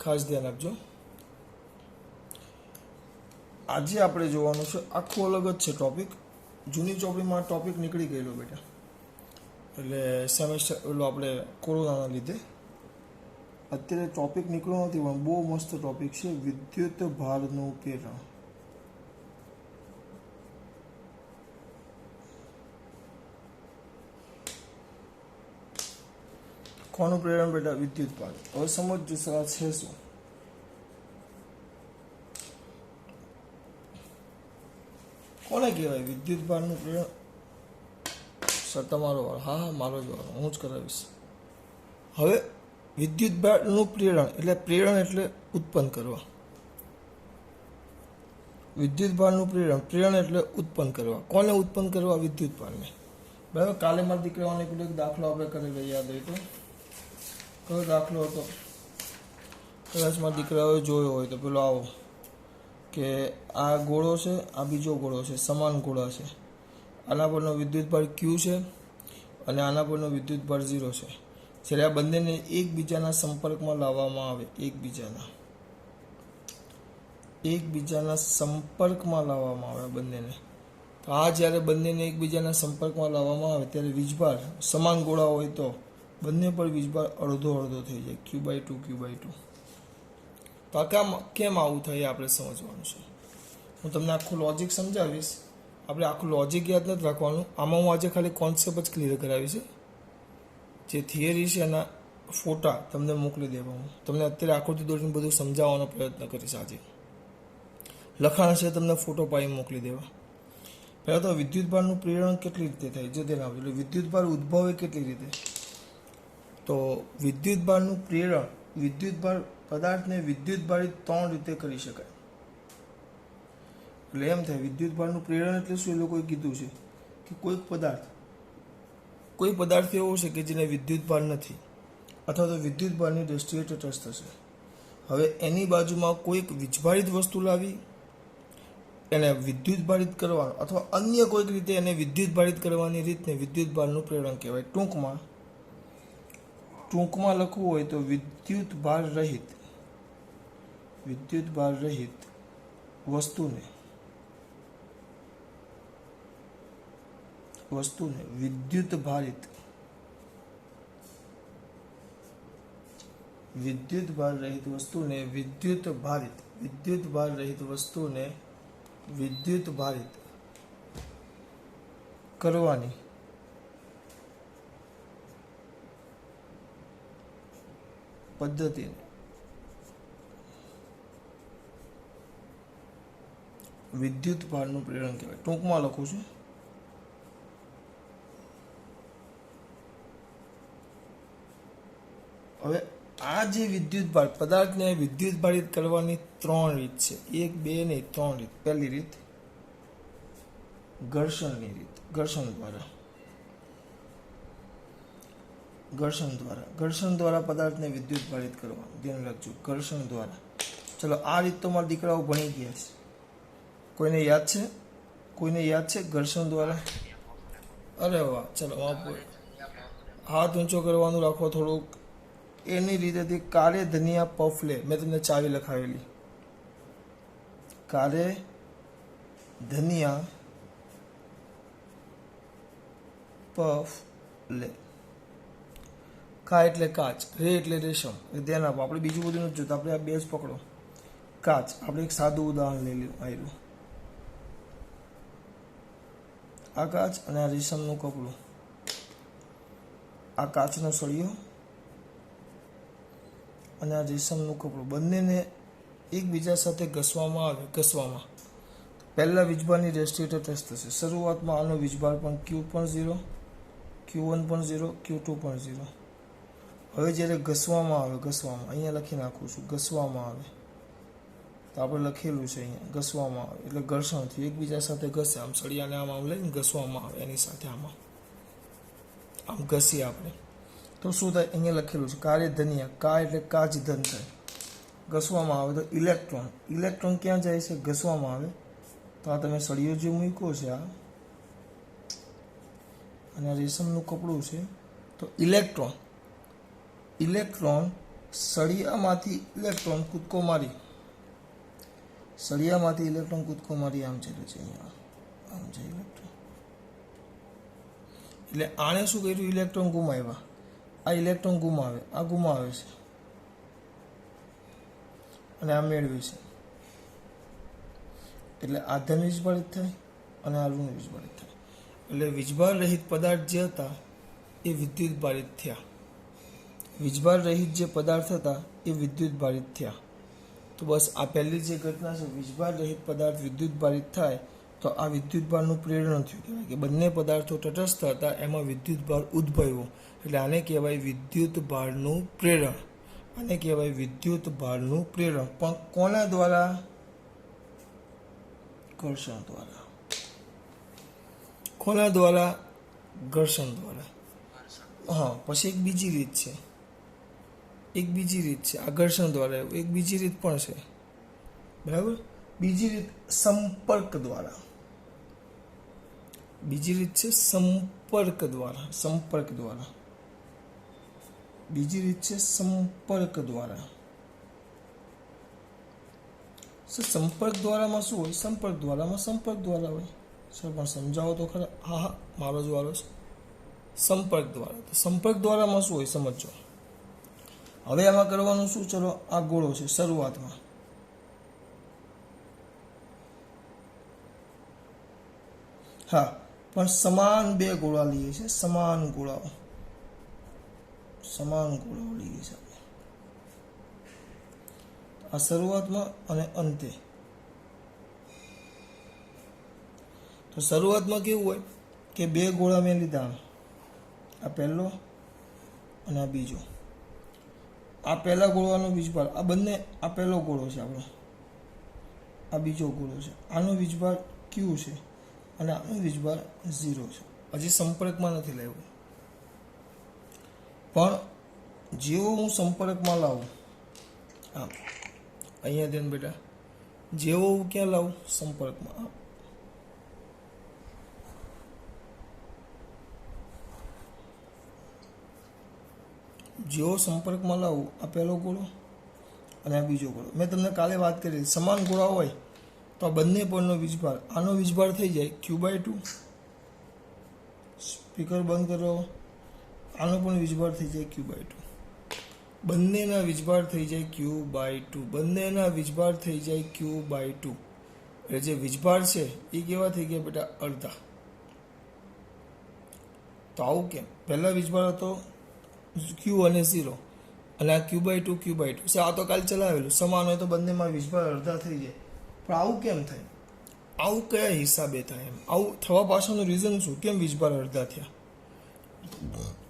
ખાસ ધ્યાન આપજો. આજે આપણે જોવાનું છે આખું અલગ જ છે ટોપિક. જૂની ચોપડીમાં ટોપિક નીકળી ગયેલો બેટા, એટલે સેમેસ્ટર એટલે આપણે કોરોનાના લીધે અત્યારે ટોપિક નીકળ્યો નથી, પણ બહુ મસ્ત ટોપિક છે, વિદ્યુત ભારનું પ્રેરણ. કોનું પ્રેરણ બેટા? વિદ્યુત ભાર. હવે સમજજો સર આ છે શું. કોને કહેવાય વિદ્યુત ભારનું પ્રેરણ? સર તમારો વાર. હા હા, મારો જ વાર, હું જ કરાવીશ. હવે વિદ્યુત ભારનું પ્રેરણ એટલે ઉત્પન્ન કરવા. વિદ્યુત ભારનું પ્રેરણ એટલે ઉત્પન્ન કરવા. કોને ઉત્પન્ન કરવા? વિદ્યુત ભારને. બરાબર. કાલે મારા દીકરાઓને પેલો એક દાખલો આપણે કરેલો યાદ હોય તો? કયો દાખલો હતો? કદાચ મારા દીકરાઓએ જોયો હોય તો પેલો આવો કે આ ગોળો છે, આ બીજો ગોળો છે, સમાન ગોળા છે, આના પરનો વિદ્યુત ભાર Q છે અને આના પરનો વિદ્યુત ભાર 0 છે. જ્યારે આ બંનેને એકબીજાના સંપર્કમાં લાવવામાં આવે, એકબીજાના સંપર્કમાં લાવવામાં આવે બંનેને, તો આ જ્યારે બંનેને એકબીજાના સંપર્કમાં લાવવામાં આવે ત્યારે વીજભાર સમાન ગોળા હોય તો બંને પર વીજભાર અડધો અડધો થઈ જાય, Q/2 Q/2. તો આ કેમ આવું થાય આપણે સમજવાનું છે. હું તમને આખું લોજિક સમજાવીશ. આપણે આખું લોજિક યાદ નથી રાખવાનું. આમાં હું આજે ખાલી કોન્સેપ્ટ જ ક્લિયર કરાવીશ. જે થિયરી છે એના ફોટા તમને મોકલી દેવા. હું તમને અત્યારે આકૃતિ દોરીને બધું સમજાવવાનો પ્રયત્ન કરીશ. આજે લખાણ છે તમને ફોટો પાડી મોકલી દેવા. પહેલાં તો વિદ્યુતભારનું પ્રેરણ કેટલી રીતે થાય જો ધ્યાન આપજો. એટલે વિદ્યુતભાર ઉદ્ભવે કેટલી રીતે? તો વિદ્યુતભારનું પ્રેરણ, વિદ્યુતભાર પદાર્થને વિદ્યુતભારિત 3 રીતે કરી શકાય. એટલે એમ થાય વિદ્યુતભારનું પ્રેરણ એટલે શું? એ લોકોએ કીધું છે કે કોઈ પદાર્થ એવો છે કે જેને વિદ્યુતભાર નથી અથવા તો વિદ્યુતભારની દ્રષ્ટિએ તટસ્થ થશે. હવે એની બાજુમાં કોઈક વીજભારિત વસ્તુ લાવી એને વિદ્યુતભારિત કરવાનો અથવા અન્ય કોઈક રીતે એને વિદ્યુતભારિત કરવાની રીતને વિદ્યુતભારનું પ્રેરણ કહેવાય. ટૂંકમાં લખવું હોય તો વિદ્યુતભાર રહિત વસ્તુને વિદ્યુતભાર રહિત વસ્તુને વિદ્યુતભારિત કરવાની પદ્ધતિને વિદ્યુતભારનું પ્રેરણ કહેવાય. ટૂંકમાં લખું છું. હવે આ જે વિદ્યુતભાર પદાર્થને વિદ્યુતભારિત કરવાની 3 રીત છે. 1 2 નહીં, 3 રીત. પહેલી રીત ઘર્ષણની રીત, ઘર્ષણ દ્વારા પદાર્થને વિદ્યુતભારિત કરવા. ધ્યાન રાખજો, ઘર્ષણ દ્વારા. ચલો આ રીત તો મારા દીકરાઓ ભણી ગયા છે. કોઈને યાદ છે ઘર્ષણ દ્વારા? અરે વાહ, ચલો હાથ ઊંચો કરવાનું રાખો થોડુંક. એની રીતે હતી કારે ધનિયા પફ લે. મેં તમને ચાવી લખાવેલી. કારે ધનિયા પફ લે. કા એટલે કાચ, રે એટલે રેશમ. ધ્યાન આપો, આપણે બીજું બધું નથી જોતા, આપણે આ બે જ પકડો. કાચ, આપણે એક સાદું ઉદાહરણ લઈ આવ્યું. આ કાચ અને આ રેશમનું કપડું, આ કાચનો સળિયો અને આ રેશમનું કપડું, બંનેને એકબીજા સાથે ઘસવામાં પહેલા વીજભારની દ્રષ્ટિએ તટસ્થ થશે. શરૂઆતમાં આનો વીજભાર પણ Q0, Q1 પણ 0, Q2 પણ 0. હવે જ્યારે ઘસવામાં આવે, અહીંયા લખી નાખું છું, ઘસવામાં આવે તો આપણે લખેલું છે અહીંયા, ઘસવામાં આવે એટલે ઘર્ષણથી એકબીજા સાથે ઘસે. આમ સળિયાને આમ લઈને ઘસવામાં આવે, એની સાથે આમ ઘસીએ આપણે તો શું થાય? અહીંયા લખેલું છે કારે ધનિયા. કા એટલે કાચ ધન થાય. ઘસવામાં આવે તો ઇલેક્ટ્રોન ક્યાં જાય છે? ઘસવામાં આવે તો આ તમે સળિયો જે મૂક્યો છે આ અને આ રેશમનું કપડું છે, તો ઇલેક્ટ્રોન સળિયામાંથી ઇલેક્ટ્રોન કૂદકો મારી આમ ચાલ્યો છે અહીંયા આમ છે ઇલેક્ટ્રોન, એટલે આણે શું કર્યું? ઇલેક્ટ્રોન ગુમાવ્યા. આ ઇલેક્ટ્રોન ગુમાવે છે અને આ મેળવે છે, એટલે આ ધન વીજભારિત થાય અને આ ઋણ વીજભારિત થાય. એટલે વીજભાર રહિત પદાર્થ જે હતા એ વિદ્યુત ભારિત થયા. વીજભાર રહિત જે પદાર્થ હતા એ વિદ્યુત ભારિત થયા. તો બસ આ પહેલી જે ઘટના છે, વીજભાર રહિત પદાર્થ વિદ્યુત ભારિત થાય તો આ વિદ્યુત ભારનું પ્રેરણ થયું કહેવાય કે બંને પદાર્થો તટસ્થ હતા, એમાં વિદ્યુત ભાર ઉદ્ભવ્યો, એટલે આને કહેવાય વિદ્યુત ભારનું પ્રેરણ. આને કહેવાય વિદ્યુત ભારનું પ્રેરણ. પણ કોના દ્વારા? ઘર્ષણ દ્વારા. કોના દ્વારા? ઘર્ષણ દ્વારા. હા, પછી એક બીજી રીત છે, આ ઘર્ષણ દ્વારા. એક બીજી રીત પણ છે, બરાબર. બીજી રીત સંપર્ક દ્વારા. બીજી રીત છે સંપર્ક દ્વારા. બીજી રીત છે સંપર્ક દ્વારા. સંપર્ક દ્વારામાં શું હોય? સંપર્ક દ્વારા હોય. સર પણ સમજાવો તો ખરા. હા, મારો જ વારો છે. સંપર્ક દ્વારા. તો સંપર્ક દ્વારામાં શું હોય સમજો. હવે આમાં કરવાનું શું? ચલો, આ ગોળો છે શરૂઆતમાં, હા, પણ સમાન બે ગોળા લઈએ છે, સમાન ગોળાઓ લઈએ છે આ શરૂઆતમાં અને અંતે. તો શરૂઆતમાં કેવું હોય કે બે ગોળા મેં લીધા, આ પહેલો અને આ બીજો. આ પહેલા ગોળાનો વીજભાર, આ બંને, આ પહેલો ગોળો છે આપણો, આ બીજો ગોળો છે, આનો વીજભાર Q છે અને આનો વીજભાર 0 છે. હજી સંપર્કમાં નથી લાવ્યું, પણ જેવો હું સંપર્કમાં લાવું, આમ અહીંયા ધ્યાન બેટા, જેવો હું ક્યાં લાવું? સંપર્કમાં. આમ જેવો સંપર્કમાં લાવું, આ પહેલો ગોળો અને આ બીજો ગોળો. મેં તમને કાલે વાત કરી, સમાન ગોળા હોય તો આ બંને પરનો વીજભાર, આનો વીજભાર થઈ જાય Q/2. સ્પીકર બંધ કરો. આનો પણ વીજભાર થઈ જાય Q/2. બંનેના વીજભાર થઈ જાય Q/2. એટલે જે વીજભાર છે એ કેવા થઈ ગયા બેટા? અડધા. તો આવું કેમ? પહેલા વીજભાર હતો Q અને 0 અને આ Q/2. આ તો કાલ ચલાવેલું, સમાન હોય તો બંનેમાં વીજભાર અડધા થઈ જાય. પણ આવું કેમ થાય? આવું કયા હિસાબે થાય? એમ આવું થવા પાછળનું રીઝન શું? કેમ વીજભાર અડધા થયા?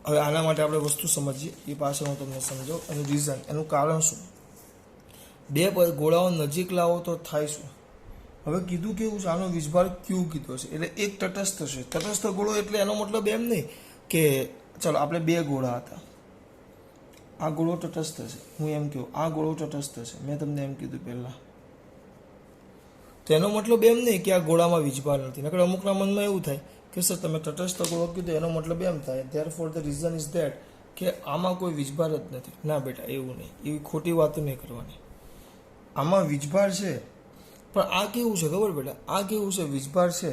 હવે આના માટે આપણે વસ્તુ સમજીએ, એ પાછળ હું તમને સમજાવું એનું રીઝન, એનું કારણ શું. બે ગોળાઓ નજીક લાવો તો થાય શું? હવે કીધું કેવું છે? આનો વીજભાર Q કીધો છે, એટલે એક તટસ્થ છે. તટસ્થ ગોળો એટલે એનો મતલબ એમ નહીં કે ચાલો આપણે બે ગોળા હતા, આ ગોળો તટસ્થ છે, હું એમ કહું આ ગોળો તટસ્થ છે, મેં તમને એમ કીધું પહેલા. તો એનો મતલબ એમ નહીં કે આ ગોળામાં વીજભાર નથી. નકર અમુકના મનમાં એવું થાય કે સર તમે તટસ્થ ગોળો કીધો, એનો મતલબ એમ થાય therefore the reason is that કે આમાં કોઈ વીજભાર જ નથી. ના બેટા, એવું નહીં, એવી ખોટી વાતો નહીં કરવાની. આમાં વીજભાર છે, પણ આ કેવું છે ખબર બેટા? આ કેવું છે? વીજભાર છે,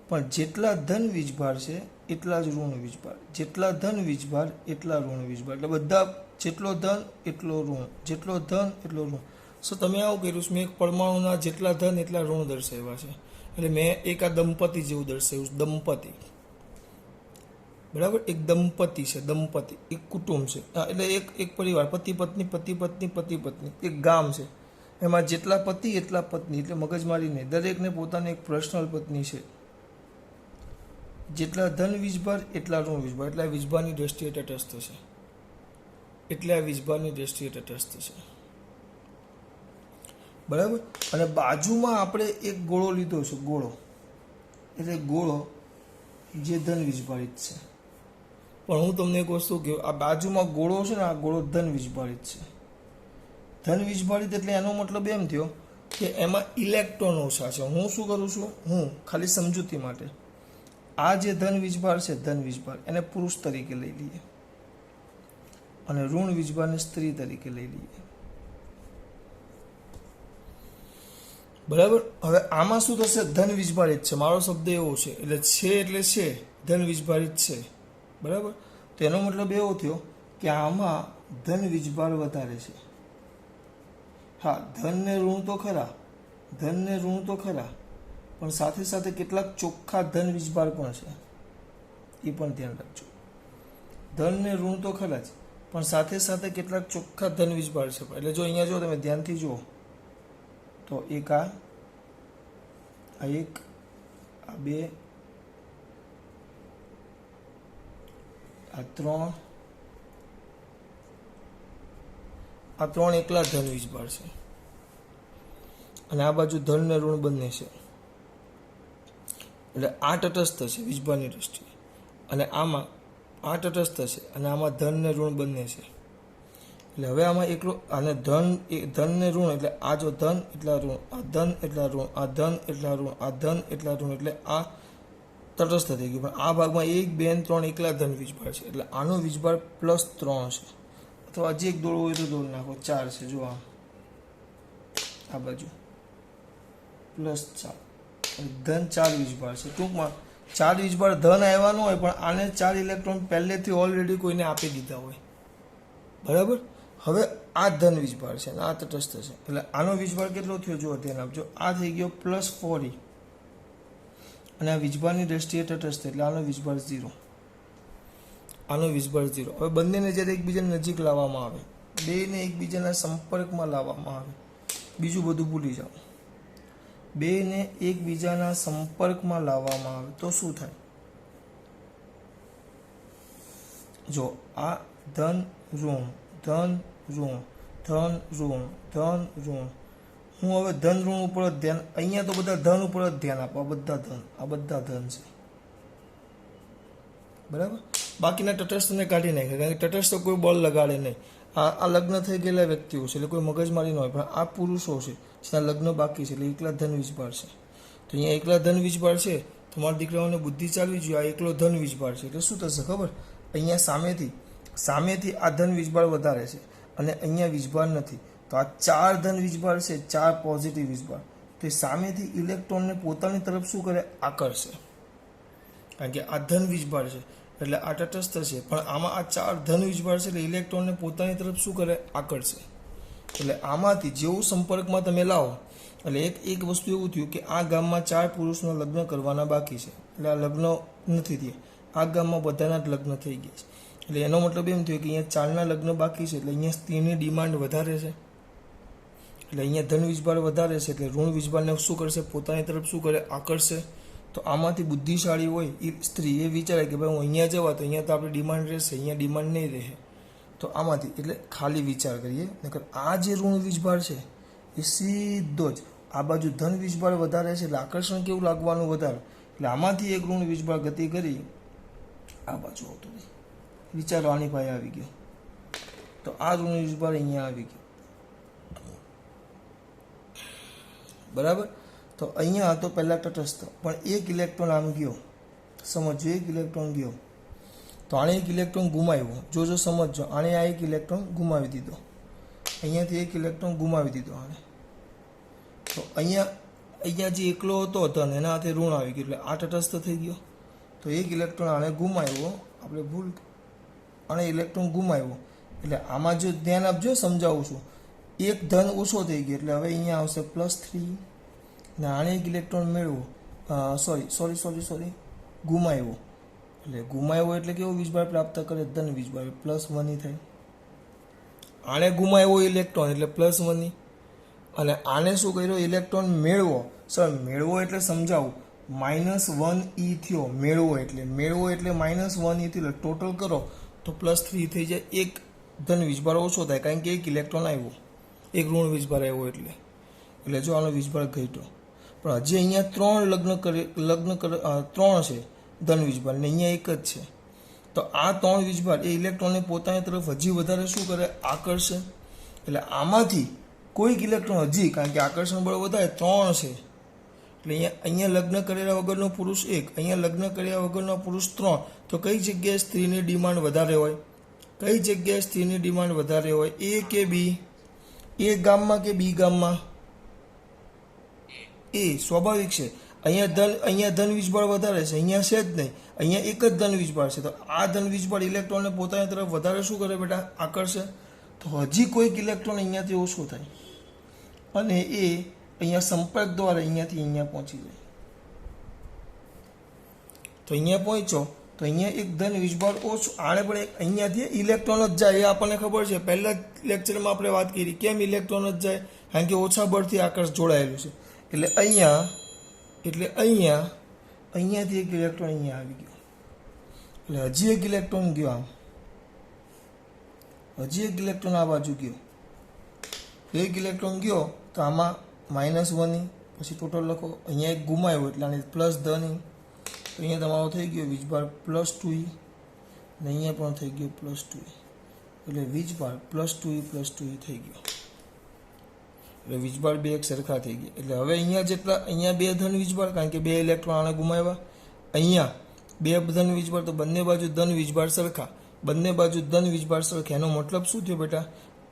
પણ જેટલા ધન વીજભાર છે એટલા જ ઋણ વીજભાર, જેટલા ધન વીજભાર એટલા ઋણ વીજભાર. એટલે બધા જેટલો ધન એટલો ઋણ, જેટલો ધન એટલો ઋણ. સો તમે આવું કર્યું છે, મેં એક પરમાણુના જેટલા ધન એટલા ઋણ દર્શાવ્યા છે. એટલે મેં એક આ દંપતી જેવું દર્શાવ્યું છે, દંપતી. બરાબર, એક દંપતી છે, દંપતી એક કુટુંબ છે, એટલે એક પરિવાર, પતિ પત્ની, એક ગામ છે, એમાં જેટલા પતિ એટલા પત્ની. એટલે મગજમારી નહીં, દરેકને પોતાની એક પર્સનલ પત્ની છે. જેટલા ધન વીજભાર એટલા ઋણ વીજભાર, એટલે આ વીજભારની દ્રષ્ટિએ તટસ્થ છે. બરાબર. અને બાજુમાં આપણે એક ગોળો લીધો છે, ગોળો જે ધન વીજભારિત છે. પણ હું તમને એક વસ્તુ કહું, આ બાજુમાં ગોળો છે ને, આ ગોળો ધન વીજભારિત છે. ધન વીજભારિત એટલે એનો મતલબ એમ થયો કે એમાં ઇલેક્ટ્રોન ઓછા છે. હું શું કરું છું? હું ખાલી સમજૂતી માટે આ જે ધન વીજભાર છે, ધન વીજભાર, એને પુરુષ તરીકે લઈ લઈએ. અને ઋણ વીજભારને સ્ત્રી તરીકે લઈ લઈએ. બરાબર. હવે આમાં શું થશે? ધન વીજભારિત છે. મારો શબ્દ એવો છે, એટલે છે ધન વીજભારિત છે. બરાબર. તો એનો મતલબ એવો થયો કે આમાં ધન વીજભાર વધારે છે. હા, ધન ને ઋણ તો ખરા, પણ સાથે સાથે કેટલાક ચોખ્ખા ધન વીજભાર પણ છે, એ પણ ધ્યાન રાખજો. ધન ને ઋણ તો ખરા જ, પણ સાથે સાથે કેટલાક ચોખ્ખા ધન વીજભાર છે. એટલે જો અહીંયા જો તમે ધ્યાનથી જુઓ તો એક આ 1, આ 2, આ 3, આ 3 એકલા ધન વીજભાર છે, અને આ બાજુ ધન ને ઋણ બંને છે. એટલે આ તટસ્થ છે વીજભારની દ્રષ્ટિએ, અને આમાં આ તટસ્થ છે, અને આમાં ધન ને ઋણ બંને છે. એટલે હવે આમાં એકલો, આને ધન ને ઋણ, એટલે આ જો ધન એટલા ઋણ, આ ધન એટલા ઋણ, આ ધન એટલા ઋણ, આ ધન એટલા ઋણ, એટલે આ તટસ્થ થઈ ગયું. પણ આ ભાગમાં 1, 2 અને 3 એકલા ધન વીજભાર છે, એટલે આનો વીજભાર +3 છે. અથવા હજી એક દોડવું હોય તો દોડ નાખો, 4 છે. જો આ બાજુ +4, ધન 4 વીજભાર છે. ટૂંકમાં 4 વીજભાર ધન આવ્યા ન હોય, પણ આને 4 ઇલેક્ટ્રોન પહેલેથી ઓલરેડી કોઈને આપી દીધા હોય. બરાબર. હવે આ ધન વીજભાર છે, આ તટસ્થ છે, એટલે આનો વીજભાર કેટલો થયો? જો ધ્યાન આપજો, આ થઈ ગયો +4e, અને આ વીજભારની દ્રષ્ટિએ તટસ્થ, એટલે આનો વીજભાર 0. હવે બંનેને જ્યારે એકબીજાની નજીક લાવવામાં આવે, બેને એકબીજાના સંપર્કમાં લાવવામાં આવે, બીજું બધું ભૂલી જાઓ, બેને એકબીજાના સંપર્કમાં લાવવામાં આવે તો શું થાય? જો આ ધન ઋણ, ધન ઋણ, ધન ઋણ, ધન ઋણ, હું હવે ધન ઋણ ઉપર જ ધ્યાન, અહીંયા તો બધા ધન ઉપર જ ધ્યાન આપો. આ બધા ધન છે. બરાબર. બાકીના તટસ્થને કાઢી નાખે, કારણ કે તટસ્થ કોઈ બળ લગાડે નહીં. આ લગ્ન થઈ ગયેલા વ્યક્તિઓ છે, એટલે કોઈ મગજમારી ન હોય. પણ આ પુરુષો છે જેના લગ્ન બાકી છે, એટલે એકલા ધન વીજભાર છે. તો અહીંયા એકલા ધન વીજભાર છે, તમારા દીકરાઓને બુદ્ધિ ચાલવી જોઈએ. આ એકલો ધન વીજભાર છે, એટલે શું થશે ખબર? અહીંયા સામેથી આ ધન વીજભાર વધારે છે, અને અહીંયા વીજભાર નથી. તો આ 4 ધન વીજભાર છે, 4 પોઝિટિવ વીજભાર. તો એ સામેથી ઇલેક્ટ્રોનને પોતાની તરફ શું કરે? આકર્ષે. કારણ કે આ ધન વીજભાર છે, એટલે આ તટસ્થ છે, પણ આમાં આ 4 ધન વીજભાર છે, એટલે ઇલેક્ટ્રોનને પોતાની તરફ શું કરે? આકર્ષે. એટલે આમાંથી જેવું સંપર્કમાં તમે લાવો, એટલે એક વસ્તુ એવું થયું કે આ ગામમાં 4 પુરુષના લગ્ન કરવાના બાકી છે, એટલે આ લગ્ન નથી થયા. આ ગામમાં બધાના જ લગ્ન થઈ ગયા છે, એટલે એનો મતલબ એમ થયો કે અહીંયા 4ના લગ્ન બાકી છે, એટલે અહીંયા સ્ત્રીની ડિમાન્ડ વધારે છે, એટલે અહીંયા ધન વીજભાર વધારે છે, એટલે ઋણ વીજભારને શું કરશે? પોતાની તરફ શું કરે? આકર્ષે. તો આમાંથી બુદ્ધિશાળી હોય એ સ્ત્રી એ વિચારે કે ભાઈ હું અહીંયા જવા, તો અહીંયા તો આપણી ડિમાન્ડ રહેશે, અહીંયા ડિમાન્ડ નહીં રહે. તો આમાંથી એટલે ખાલી વિચાર કરીએ, નકર આ જે ઋણ વીજભાર છે એ સીધો જ આ બાજુ ધન વીજભાર વધારે છે, એટલે આકર્ષણ કેવું લાગવાનું? વધારે. એટલે આમાંથી એક ઋણ વીજભાર ગતિ કરી આ બાજુ આવતો રહે. વિચારો આની પાસે આવી ગયો, તો આ ઋણ વીજભાર અહીંયા આવી ગયો. બરાબર. તો અહીંયા હતો પહેલાં તટસ્થ, પણ એક ઇલેક્ટ્રોન આમ ગયો. સમજો, એક ઇલેક્ટ્રોન ગયો, તો આણે એક ઇલેક્ટ્રોન ગુમાવ્યો. જો સમજો, આણે આ એક ઇલેક્ટ્રોન ગુમાવી દીધો, અહીંયાથી એક ઇલેક્ટ્રોન ગુમાવી દીધો આણે. તો અહીંયા જે એકલો હતો ધન, એના હાથે ઋણ આવી ગયું, એટલે આ તટસ્થ થઈ ગયો. તો એક ઇલેક્ટ્રોન આણે ગુમાવ્યો, આપણે ભૂલ, આણે ઇલેક્ટ્રોન ગુમાવ્યો, એટલે આમાં જો ધ્યાન આપજો, સમજાવું છું. એક ધન ઓછો થઈ ગયો, એટલે હવે અહીંયા આવશે +3, ને આણે એક ઇલેક્ટ્રોન મેળવો, સોરી ગુમાવ્યો. એટલે ગુમાવ્યો એટલે કેવો વીજભાર પ્રાપ્ત કરે? ધન વીજભાર, +1 થાય. આણે ગુમાવ્યો ઇલેક્ટ્રોન એટલે +1, અને આને શું કર્યો? ઇલેક્ટ્રોન મેળવો. મેળવો એટલે સમજાવું, -1e થયો. મેળવો એટલે -1e થયો, એટલે ટોટલ કરો તો +3 થઈ જાય. એક ધન વીજભાર ઓછો થાય, કારણ કે એક ઇલેક્ટ્રોન આવ્યો, એક ઋણ વીજભાર આવ્યો, એટલે જો આનો વીજભાર ઘટ્યો. પણ હજી અહીંયા 3 છે ધન વીજભાર, ને અહીંયા એક જ છે. તો આ 3 વીજભાર એ ઇલેક્ટ્રોનને પોતાની તરફ હજી વધારે શું કરે? આકર્ષે. એટલે આમાંથી કોઈક ઇલેક્ટ્રોન હજી, કારણ કે આકર્ષણ બળ વધારે 3 છે, એટલે અહીંયા લગ્ન કર્યા વગરનો પુરુષ 1, અહીંયા લગ્ન કર્યા વગરનો પુરુષ 3. તો કઈ જગ્યાએ સ્ત્રીની ડિમાન્ડ વધારે હોય? કઈ જગ્યાએ સ્થિરની ડિમાન્ડ વધારે હોય, એ કે બી? એ ગામમાં કે બી ગામમાં? એ સ્વાભાવિક છે. અહીંયા ધન વીજભાર વધારે છે, અહીંયા છે જ નહીં, અહીંયા એક જ ધન વીજભાર છે. તો આ ધન વીજભાર ઇલેક્ટ્રોનને પોતાની તરફ વધારે શું કરે બેટા? આકર્ષે. તો હજી કોઈક ઇલેક્ટ્રોન અહીંયાથી ઓછો થાય અને એ અહીંયા સંપર્ક દ્વારા અહીંયાથી અહીંયા પહોંચી જાય. તો અહીંયા પહોંચ્યો તો અહીંયા એક ધન વીજભાર ઓછો, આને પણ અહીંયાથી ઇલેક્ટ્રોન જ જાય એ આપણને ખબર છે. પહેલા લેક્ચરમાં આપણે વાત કરી કેમ ઇલેક્ટ્રોન જ જાય, કારણ કે ઓછા બળથી આકર્ષ જોડાયેલું છે. એટલે અહીંયાથી એક ઇલેક્ટ્રોન અહીંયા આવી ગયો, એટલે હજી એક ઇલેક્ટ્રોન ગયો આમ, હજી એક ઇલેક્ટ્રોન આ બાજુ ગયો, એક ઇલેક્ટ્રોન ગયો તો આમાં -1, પછી ટોટલ લખો. અહીંયા એક ગુમાવ્યો એટલે આને પ્લસ ધન, તો અહીંયા તમારો થઈ ગયો વીજભાર +2E, અને અહીંયા પણ થઈ ગયો +2E, એટલે વીજભાર +2E થઈ ગયો. એટલે વીજભાર બે એક સરખા થઈ ગયા. એટલે હવે અહીંયા બે ધન વીજભાર, કારણ કે બે ઇલેક્ટ્રોન આને ગુમાવ્યા. અહીંયા બે ધન વીજભાર, તો બંને બાજુ ધન વીજભાર સરખા, બંને બાજુ ધન વીજભાર સરખા. એનો મતલબ શું થયો બેટા?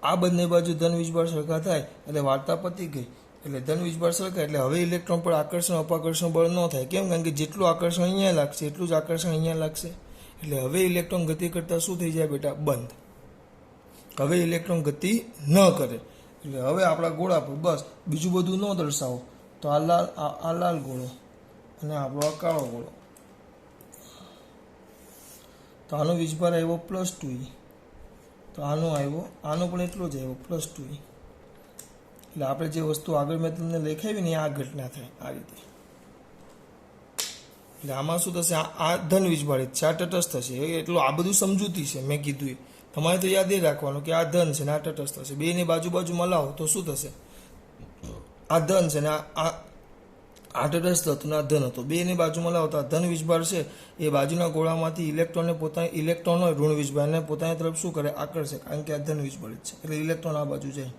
આ બંને બાજુ ધન વીજભાર સરખા થાય એટલે વાર્તા પતી ગઈ. એટલે ધન વીજભાર સરખા એટલે હવે ઇલેક્ટ્રોન પર આકર્ષણ અપાકર્ષણ બળ ન થાય. કેમ? કારણ કે જેટલું આકર્ષણ અહીંયા લાગશે એટલું જ આકર્ષણ અહીંયા લાગશે. એટલે હવે ઇલેક્ટ્રોન ગતિ કરતા શું થઈ જાય બેટા? બંધ. હવે ઇલેક્ટ્રોન ગતિ ન કરે. એટલે હવે આપણા ગોળા પર બસ બીજું બધું ન દર્શાવો. તો આ લાલ ગોળો અને આપણો આ કાળો ગોળો, તો આનો વીજભાર આવ્યો +2E, તો આનો પણ એટલો જ આવ્યો +2E. એટલે આપણે જે વસ્તુ આગળ મેં તમને લખાવી ને આ ઘટના થાય આ રીતે. એટલે આમાં શું થશે? આ ધન વીજભાર છે, આ તટસ્થ થશે. એટલું આ બધું સમજૂતી છે મેં કીધું એ. તમારે તો યાદ એ રાખવાનું કે આ ધન છે ને આ તટસ્થ થશે. બેની બાજુમાં લાવો તો શું થશે? આ ધન છે ને આ તટસ્થ હતું ને આ ધન હતો. બેની બાજુમાં લાવો તો આ ધન વીજભાર છે એ બાજુના ગોળામાંથી ઇલેક્ટ્રોન હોય ઋણ વીજભારને પોતાની તરફ શું કરે? આકર્ષે, કારણ કે આ ધન વીજભાર છે. એટલે ઇલેક્ટ્રોન આ બાજુ જાય.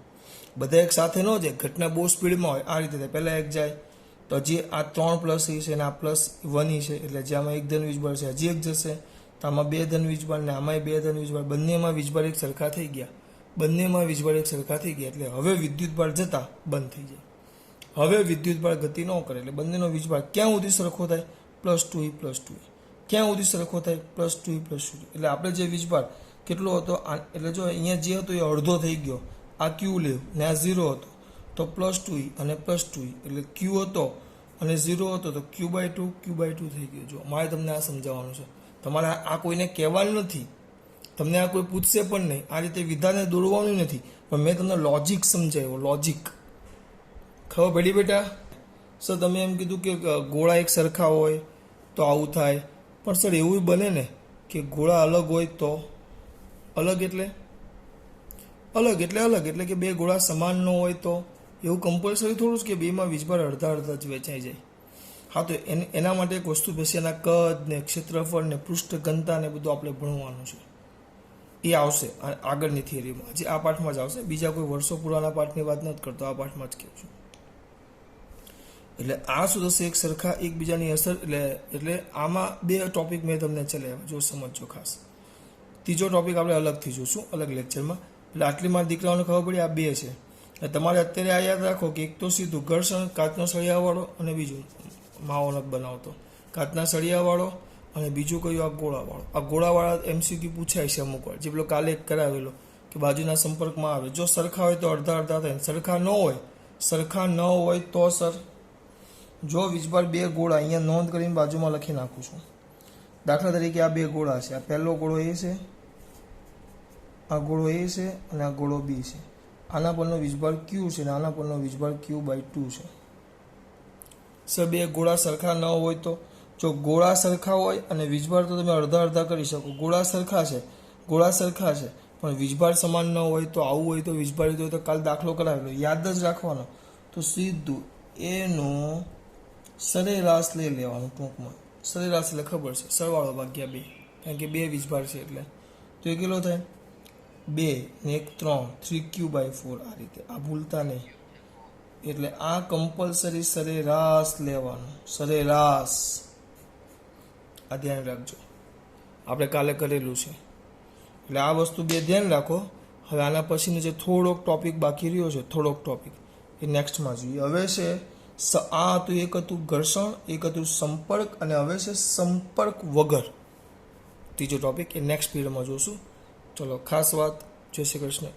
બધા એક સાથે ન જાય, ઘટના બહુ સ્પીડમાં હોય આ રીતે થાય. પહેલાં એક જાય તો હજી આ 3+E છે ને આ +1E છે, એટલે જે આમાં એક ધન વીજભાર છે હજી એક જશે. તો આમાં બે ધન વીજભાર ને આમાંય બે ધન વીજભાર, બંનેમાં વીજભાર એક સરખા થઈ ગયા. એટલે હવે વિદ્યુતભાર જતા બંધ થઈ જાય. હવે વિદ્યુતભાર ગતિ ન કરે. એટલે બંનેનો વીજભાર ક્યાં સુધી સરખો થાય? +2E. ક્યાં સુધી સરખો થાય? +2E. એટલે આપણે જે વીજભાર કેટલો હતો, એટલે જો અહીંયા જે હતો એ અડધો થઈ ગયો. આ Q લેવ ને આ 0 હતો તો +2E અને +2E, એટલે Q હતો અને 0 હતો તો Q/2 થઈ ગયો. જો મારે તમને આ સમજાવવાનું છે. તમારે આ કોઈને કહેવાનું નથી, તમને આ કોઈ પૂછશે પણ નહીં. આ રીતે વિધાને દોરવાનું નથી, પણ મેં તમને લોજિક સમજાવ્યો. લોજિક ખબર પડી બેટા? સર તમે એમ કીધું કે ગોળા એક સરખા હોય તો આવું થાય, પણ સર એવું બને ને કે ગોળા અલગ હોય તો? અલગ એટલે કે બે ગોળા સમાન ન હોય તો? એવું કમ્પલસરી થોડું જ કે બેમાં વીજભાર અડધા જ વેચાઈ જાય. હા, તો એના માટે એક વસ્તુ પછી એના કદ ને ક્ષેત્રફળ ને પૃષ્ઠ ઘનતા ને બધું આપણે ભણવાનું છે. એ આવશે આગળની થિયરીમાં, હજી આ પાઠમાં જ આવશે. બીજા કોઈ વર્ષો પુરાના પાઠની વાત નથી કરતો, આ પાઠમાં જ કહું છું. એટલે આ શું થશે? એક સરખા એકબીજાની અસર. એટલે આમાં બે ટોપિક મેં તમને ચલાવ્યા, જો સમજજો ખાસ. ત્રીજો ટોપિક આપણે અલગથી જોઈશું અલગ લેક્ચરમાં. એટલે આટલી મારા દીકરાઓને ખબર પડી આ બે છે. તમારે અત્યારે આ યાદ રાખો કે એક તો સીધું ઘર્ષણ કાચનો સળિયાવાળો, અને બીજું માવો નથી બનાવતો કાચના સળિયાવાળો, અને બીજું કયું આ ગોળાવાળો. આ ગોળાવાળા MCQ પૂછાય છે અમુક વાર, જે પેલો કાલે કરાવેલો કે બાજુના સંપર્કમાં આવે. જો સરખા હોય તો અડધા થાય, સરખા ન હોય તો સર જો વીજભાર બે ગોળા, અહીંયા નોંધ કરીને બાજુમાં લખી નાખું છું. દાખલા તરીકે આ બે ગોળા છે. આ પહેલો ગોળો A છે, આ ગોળો A છે અને આ ગોળો B છે. આના પરનો વીજભાર Q છે અને આના પરનો વીજભાર Q/2 છે. સર બે ગોળા સરખા ન હોય તો? જો ગોળા સરખા હોય અને વીજભાર તો તમે અડધા કરી શકો. ગોળા સરખા છે પણ વીજભાર સમાન ન હોય તો આવું હોય તો વીજભાર હોય તો કાલ દાખલો કરાવેલો યાદ જ રાખવાનો. તો સીધું એનો સરેરાશ લઈ લેવાનું. ટૂંકમાં સરેરાશ એટલે ખબર છે સરવાળો ભાગ્યા 2, કારણ કે બે વીજભાર છે એટલે. તો એ કેટલો થાય? 2 ને 1 3, 3Q/4 આ રીતે. આ ભૂલતા નહીં. એટલે આ કમ્પલસરી સરેરાશ લેવાનું. સરેરાશ આ ધ્યાન રાખજો, આપણે કાલે કરેલું છે. એટલે આ વસ્તુ બે ધ્યાન રાખો. હવે આના પછીનો જે થોડોક ટોપિક બાકી રહ્યો છે, થોડોક ટોપિક એ નેક્સ્ટમાં જોઈએ. હવે છે આ હતું, એક હતું ઘર્ષણ, એક હતું સંપર્ક, અને હવે છે સંપર્ક વગર ત્રીજો ટોપિક એ નેક્સ્ટ પીરિયડમાં જોશું. ચલો, ખાસ વાત. જય શ્રી કૃષ્ણ.